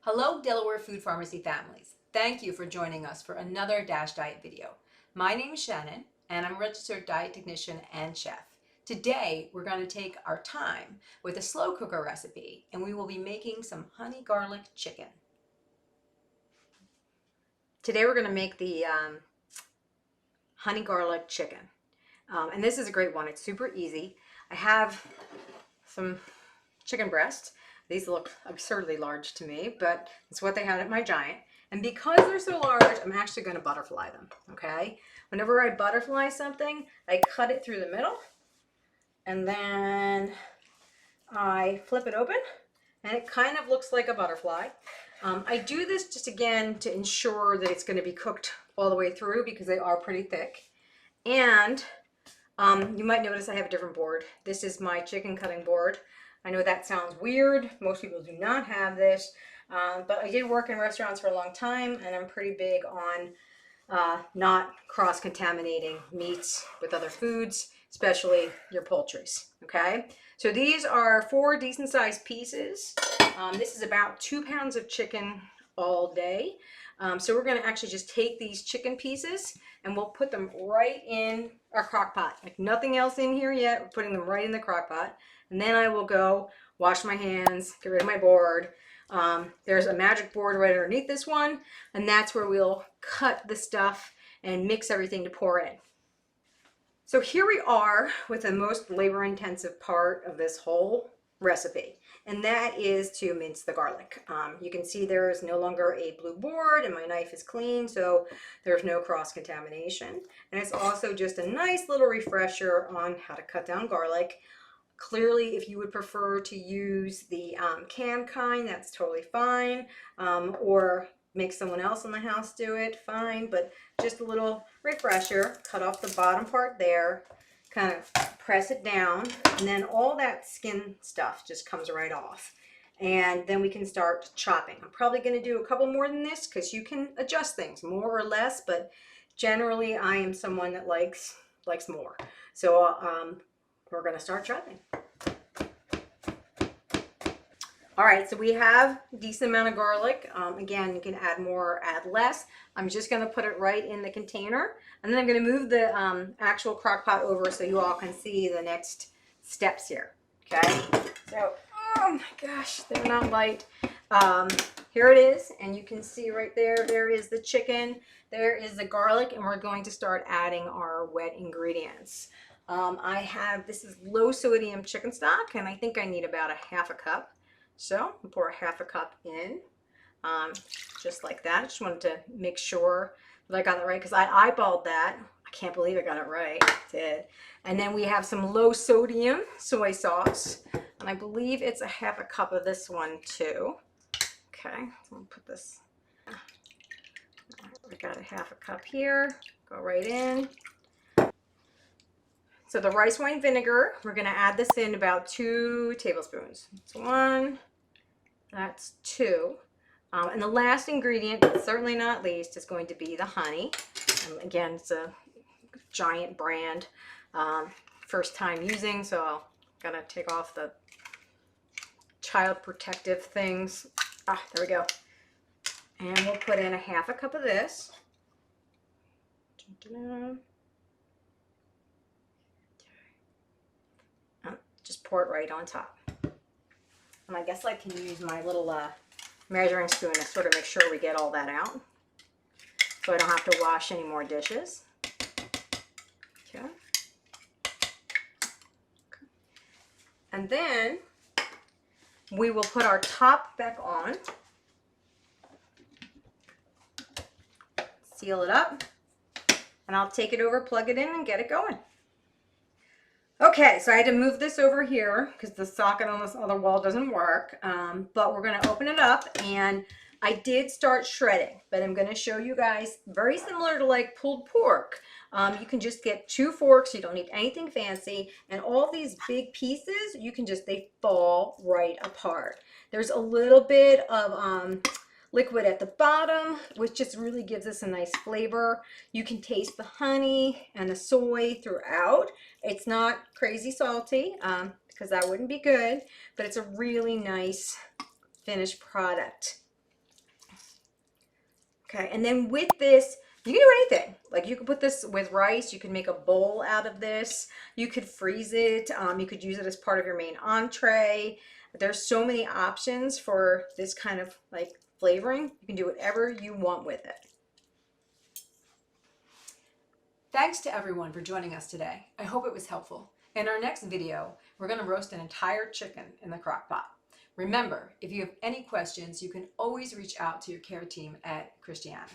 Hello, Delaware Food Pharmacy families. Thank you for joining us for another Dash Diet video. My name is Shannon, and I'm a registered diet technician and chef. Today, we're going to take our time with a slow cooker recipe, and we will be making some honey garlic chicken. Today, we're going to make the honey garlic chicken. And this is a great one. It's super easy. I have some chicken breasts. These look absurdly large to me, but it's what they had at my Giant. And because they're so large, I'm actually going to butterfly them, okay? Whenever I butterfly something, I cut it through the middle, and then I flip it open, and it kind of looks like a butterfly. I do this just, again, to ensure that it's going to be cooked all the way through because they are pretty thick. And you might notice I have a different board. This is my chicken cutting board. I know that sounds weird. Most people do not have this, but I did work in restaurants for a long time, and I'm pretty big on not cross-contaminating meats with other foods, especially your poultries, okay? So these are 4 decent-sized pieces. This is about 2 pounds of chicken all day. So we're going to actually just take these chicken pieces and we'll put them right in our crock pot. Like nothing else in here yet. We're putting them right in the crock pot. And then I will go wash my hands, get rid of my board. There's a magic board right underneath this one, and that's where we'll cut the stuff and mix everything to pour in. So here we are with the most labor-intensive part of this whole recipe, and that is to mince the garlic. You can see there is no longer a blue board, and my knife is clean, so there's no cross-contamination. And it's also just a nice little refresher on how to cut down garlic. Clearly, if you would prefer to use the canned kind, that's totally fine, or make someone else in the house do it, fine, but just a little refresher. Cut off the bottom part there, kind of press it down, and then all that skin stuff just comes right off. And then we can start chopping. I'm probably going to do a couple more than this because you can adjust things more or less, but generally I am someone that likes more. So we're going to start chopping. All right, so we have a decent amount of garlic. Again, you can add more or add less. I'm just going to put it right in the container, and then I'm going to move the actual crock pot over so you all can see the next steps here. Okay, so oh my gosh, they're not light. Here it is, and you can see right there, there is the chicken, there is the garlic, and we're going to start adding our wet ingredients. This is low sodium chicken stock, and I think I need about a half a cup. So I'll pour a half a cup in, just like that. I just wanted to make sure that I got it right because I eyeballed that. I can't believe I got it right. I did. And then we have some low sodium soy sauce, and I believe it's a half a cup of this one too. Okay, so I'll put this. We got a half a cup here. Go right in. So the rice wine vinegar, we're going to add this in about 2 tablespoons. That's 1, that's 2. And the last ingredient, but certainly not least, is going to be the honey. And again, it's a Giant brand. First time using, so I'm going to take off the child protective things. Ah, there we go. And we'll put in a half a cup of this. Just pour it right on top. And I guess I can use my little measuring spoon to sort of make sure we get all that out, so I don't have to wash any more dishes. Okay. And then we will put our top back on, seal it up, and I'll take it over, plug it in, and get it going. Okay, so I had to move this over here because the socket on this other wall doesn't work, but we're going to open it up, and I did start shredding, but I'm going to show you guys very similar to like pulled pork. You can just get 2 forks, you don't need anything fancy, and all these big pieces, you can just, they fall right apart. There's a little bit of liquid at the bottom, which just really gives us a nice flavor. You can taste the honey and the soy throughout. It's not crazy salty because that wouldn't be good, but it's a really nice finished product. Okay, and then with this, you can do anything. Like you could put this with rice. You can make a bowl out of this. You could freeze it. You could use it as part of your main entree. There's so many options for this kind of like flavoring. You can do whatever you want with it. Thanks to everyone for joining us today. I hope it was helpful. In our next video, we're going to roast an entire chicken in the crock pot. Remember, if you have any questions, you can always reach out to your care team at Christiane.